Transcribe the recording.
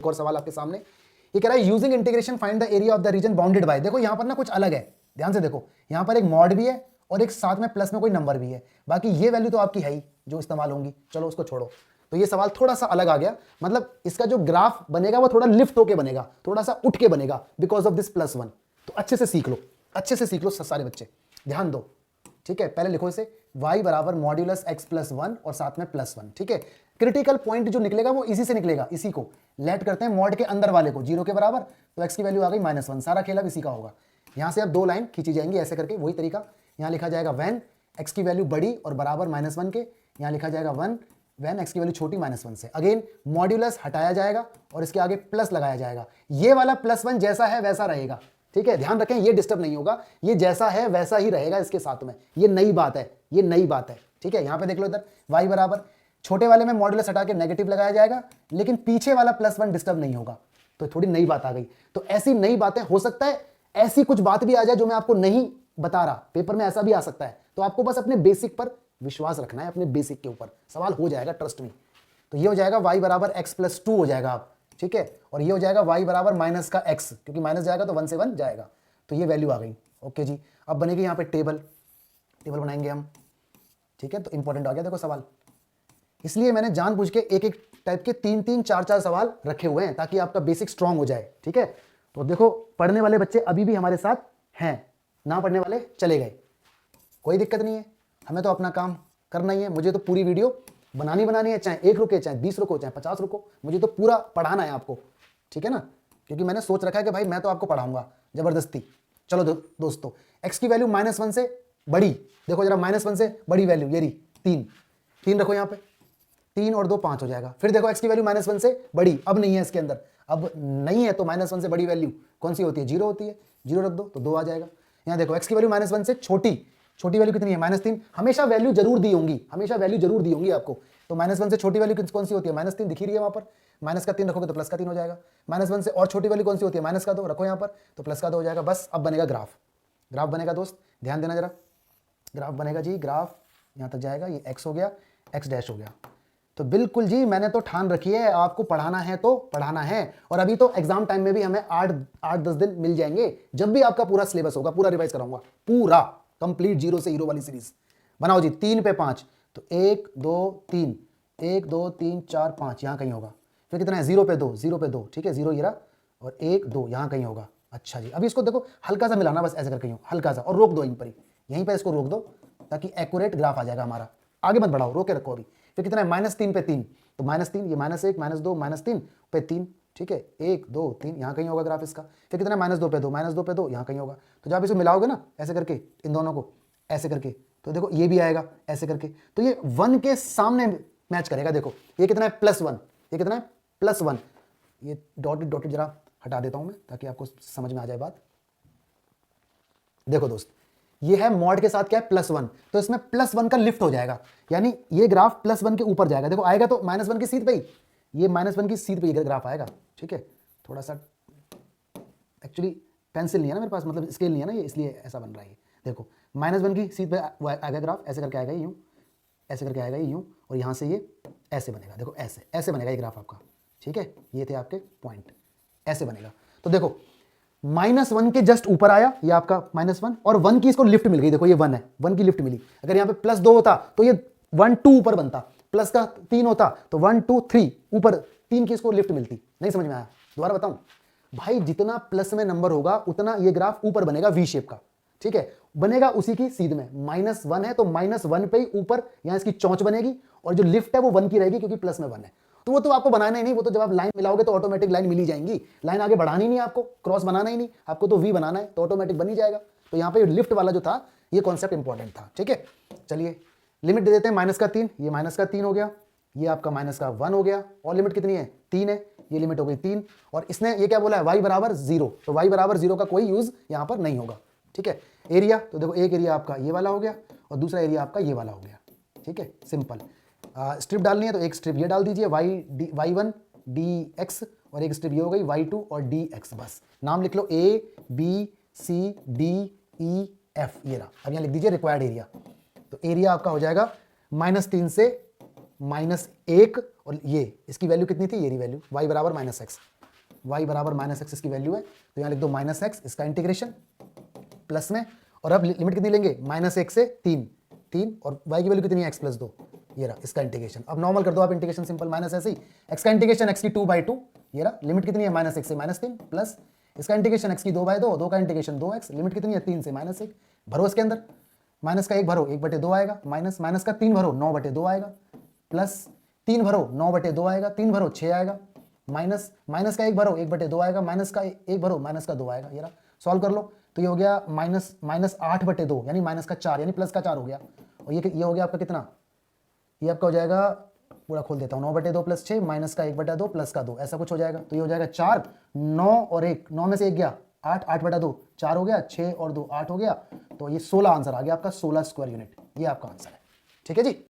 एक और सवाल आपके सामने, ये कह रहा है using integration find the area of the reason bounded by. देखो यहां पर ना कुछ अलग है, ध्यान से देखो, यहां पर एक मॉड भी है और एक साथ में प्लस में कोई नंबर भी है, बाकी ये वैल्यू तो आपकी है ही जो इस्तेमाल होंगी, चलो उसको छोड़ो। तो ये सवाल थोड़ा सा अलग आ गया, मतलब इसका जो ग्राफ बनेगा वो थोड़ा लिफ्ट होके बनेगा, थोड़ा सा उठ के बनेगा बिकॉज ऑफ दिस +1। तो अच्छे से सीख लो, अच्छे से सीख लो सारे बच्चे, ध्यान दो, ठीक है। पहले लिखो इसे y बराबर मॉड्यूलस x + 1 और साथ में +1, ठीक है। क्रिटिकल पॉइंट जो निकलेगा वो इसी से निकलेगा, इसी को लेट करते हैं मॉड के अंदर वाले को 0 के बराबर, तो x की वैल्यू आ गई -1। सारा खेल अब इसी का होगा। यहां से अब 2 लाइन खींची जाएंगी ऐसे करके, वही तरीका। यहां लिखा जाएगा व्हेन x की वैल्यू बड़ी और बराबर -1 के, यहां लिखा जाएगा व्हेन x की वैल्यू छोटी -1 से। अगेन मॉड्यूलस हटाया जाएगा और इसके आगे प्लस लगाया जाएगा। ये वाला +1 जैसा है वैसा रहेगा, ठीक है, ध्यान रखें, ये डिस्टर्ब नहीं होगा, ये जैसा है वैसा ही रहेगा इसके साथ में। ये नई बात है, ये नई बात है, ठीक है। यहां पे देख लो इधर y बराबर, छोटे वाले में मॉड्यूलस हटा के नेगेटिव लगाया जाएगा, लेकिन पीछे वाला +1 डिस्टर्ब नहीं होगा। तो थोड़ी नई बात आ गई। तो ऐसी नई बातें हो सकता है ऐसी कुछ बात भी आ जाए जो मैं आपको नहीं बता रहा, पेपर में ऐसा भी आ सकता है। तो आपको बस अपने बेसिक पर विश्वास रखना है, अपने बेसिक के ऊपर सवाल हो जाएगा, ट्रस्ट मी। तो ये हो जाएगा y बराबर x + 2 हो जाएगा आप, ठीक है, और ये हो जाएगा y बराबर माइनस का x, क्योंकि माइनस जाएगा तो 1 से 1 जाएगा, तो ये वैल्यू आ गई। ओके जी, अब बनेगी यहाँ पे टेबल बनाएंगे हम, ठीक है। तो इंपॉर्टेंट आ गया देखो सवाल, इसलिए मैंने जानबूझ के एक एक टाइप के 3-3, 4-4 सवाल रखे हुए हैं ताकि आपका बेसिक स्ट्रांग हो जाए, ठीक है। तो देखो पढ़ने वाले बच्चे अभी भी हमारे साथ हैं, ना पढ़ने वाले चले गए, कोई दिक्कत नहीं है, हमें तो अपना काम करना ही है। मुझे तो पूरी वीडियो बनानी है, चाहे 1 रुके, चाहे 20 रुको, चाहे 50 रुको, मुझे तो पूरा पढ़ाना है आपको, ठीक है ना, क्योंकि मैंने सोच रखा है कि भाई मैं तो आपको पढ़ाऊंगा जबरदस्ती। चलो दोस्तों, x की वैल्यू -1 से बड़ी, देखो जरा -1 से बड़ी वैल्यू ये रही 3 रखो यहाँ पे, 3 और 2 5 हो जाएगा। फिर देखो x की वैल्यू -1 से बड़ी, अब नहीं है इसके अंदर, अब नहीं है तो -1 से बड़ी वैल्यू कौन सी होती है, 0 होती है, 0 रख दो तो 2 आ जाएगा। यहाँ देखो x की वैल्यू -1 से छोटी वैल्यू कितनी है, -3। हमेशा वैल्यू जरूर दी होंगी, हमेशा वैल्यू जरूर दी होंगी आपको। तो -1 से छोटी वैल्यू कौन सी होती है, -3 दिख ही रही है वहां पर, माइनस का 3 रखोगे तो +3 हो जाएगा। -1 से और छोटी वैल्यू कौन सी होती है, -2 रखो यहाँ पर, तो +2 हो जाएगा। बस अब बनेगा ग्राफ बनेगा दोस्त, ध्यान देना जरा, ग्राफ बनेगा जी, ग्राफ यहाँ तक जाएगा, ये x हो गया, x' हो गया। तो बिल्कुल जी, मैंने तो ठान रखी है, आपको पढ़ाना है तो पढ़ाना है। और अभी तो एग्जाम टाइम में भी हमें 8-10 दिन मिल जाएंगे, जब भी आपका पूरा सिलेबस होगा, पूरा रिवाइज कराऊंगा, पूरा कंप्लीट 0 से हीरो वाली सीरीज। बनाओ जी, 3 पे 5, तो 1 2 3, 1 2 3 4 5 यहाँ कहीं होगा। फिर कितना है, 0 पे 2, ठीक है, 0 ये रहा, और 1 2 यहाँ कहीं होगा। अच्छा जी, अभी इसको देखो हल्का सा मिलाना, बस ऐसे करके यूं हल्का सा, और रोक दो यहीं पर इसको रोक दो, ताकि एक्यूरेट ग्राफ आ जाएगा हमारा। आगे मत बढ़ाओ, रोके रखो अभी। फिर कितना है, -3 पे 3, तो -3, ये -1 -2 -3 पे 3, ठीक है, 1 2 3 यहाँ कहीं होगा ग्राफ इसका। फिर कितना है, -2 पे 2, -2 पे 2 यहाँ कहीं होगा। तो जब आप इसे मिलाओगे ना ऐसे करके, इन दोनों को ऐसे करके, तो देखो ये भी आएगा ऐसे करके, तो ये 1 के सामने मैच करेगा। देखो ये कितना है, +1, ये कितना है, +1। ये डॉटेड जरा हटा देता हूं मैं ताकि आपको समझ में आ जाए बात। देखो दोस्त, ये है मॉड के साथ क्या है, +1, तो इसमें +1 का लिफ्ट हो जाएगा, यानी ये ग्राफ +1 के ऊपर जाएगा। देखो आएगा तो -1 की सीध पे ही, ये -1 की सीध पे ये ग्राफ आएगा, ठीक है। थोड़ा सा एक्चुअली पेंसिल नहीं है ना मेरे पास, मतलब स्केल नहीं है ना ये, इसलिए ऐसा बन रहा है। देखो -1 की सीध पे आएगा ग्राफ, ऐसे करके आएगा यूं, ऐसे करके आएगा यूं, और यहाँ से ये ऐसे बनेगा। देखो ऐसे बनेगा ये ग्राफ आपका, ठीक है। ये थे आपके पॉइंट, ऐसे बनेगा। तो देखो -1 के जस्ट ऊपर आया ये आपका -1, और 1 की इसको लिफ्ट मिल गई। देखो ये 1 है, 1 की लिफ्ट मिली। अगर यहाँ पे +2 होता तो ये 1 2 ऊपर बनता, प्लस का 3 होता तो 1 2 3 ऊपर, 3 की इसको लिफ्ट मिलती। नहीं समझ में आया, दोबारा बताऊं भाई, जितना प्लस में नंबर होगा उतना ये ग्राफ ऊपर बनेगा, वी शेप का, ठीक है, बनेगा उसी की सीध में। -1 है तो -1 पे ही ऊपर यहाँ इसकी चौंच बनेगी, और जो लिफ्ट है वो 1 की रहेगी क्योंकि प्लस में 1 है। तो वो तो आपको बनाना ही नहीं, वो तो जब आप लाइन मिलाओगे तो ऑटोमेटिक लाइन मिल ही जाएंगी। लाइन आगे बढ़ानी नहीं, आपको क्रॉस बनाना ही नहीं, आपको तो वी बनाना है, तो ऑटोमेटिक बन ही जाएगा। तो यहाँ पे लिफ्ट वाला जो था ये कॉन्सेप्ट इंपॉर्टेंट था, ठीक है। चलिए लिमिट दे देते हैं, -3, ये -3 हो गया, ये आपका -1 हो गया, और लिमिट कितनी है, 3 है, ये लिमिट हो गई 3। और इसने ये क्या बोला है, y बराबर 0, तो y बराबर 0 का कोई यूज यहाँ पर नहीं होगा, ठीक है। एरिया, तो देखो एक एरिया आपका ये वाला हो गया और दूसरा एरिया आपका ये वाला हो गया, ठीक है, सिंपल। स्ट्रिप डालनी है तो एक स्ट्रिप ये डाल दीजिए, y1 dx, और एक स्ट्रिप ये हो गई y2 और dx। बस नाम लिख लो, a b c d e f, ये रहा। अब यहाँ लिख दीजिए रिक्वायर्ड एरिया। तो एरिया आपका हो जाएगा -3 से -1, और ये इसकी वैल्यू कितनी थी, ये वैल्यू y बराबर -x, y बराबर माइनस एक्स इसकी वैल्यू है, तो यहाँ लिख दो माइनस एक्स, इसका इंटीग्रेशन प्लस में, और अब लिमिट कितनी लेंगे, माइनस एक से 3 और y की वैल्यू कितनी है, x प्लस 2, ये रहा इसका इंटीग्रेशन। अब नॉर्मल कर दो आप इंटीग्रेशन, सिंपल माइनस ऐसे ही x का इंटीग्रेशन x की 2/2, ये रहा लिमिट कितनी है, माइनस एक से -3 प्लस इसका इंटीग्रेशन x की 2/2, 2 का इंटीग्रेशन 2x, लिमिट कितनी है 3 से -1, भरो इसके अंदर, माइनस का 1 भरो 1/2 आएगा, माइनस माइनस का 3 भरो 9/2 आएगा, प्लस 3 भरो 9/2 आएगा, 3 भरो 6 आएगा, माइनस माइनस का 1 भरो 1/2 आएगा, माइनस का 1 भरो माइनस का 2 आएगा, ये रहा सॉल्व कर लो, तो ये हो गया माइनस 8/2 यानी माइनस का 4 यानी प्लस का 4 हो गया, और ये हो गया आपका कितना, ये आपका हो जाएगा, पूरा खोल देता हूँ, 9/2 प्लस 6 माइनस का 1/2 प्लस का 2 ऐसा कुछ हो जाएगा, तो ये हो जाएगा 4, 9 और 1, 9 में से 1 गया 8, 8/2 4 हो गया, 6 और 2 8 हो गया, तो ये 16 आंसर आ गया आपका, 16 स्क्वायर यूनिट, ये आपका आंसर है। ठीक है जी।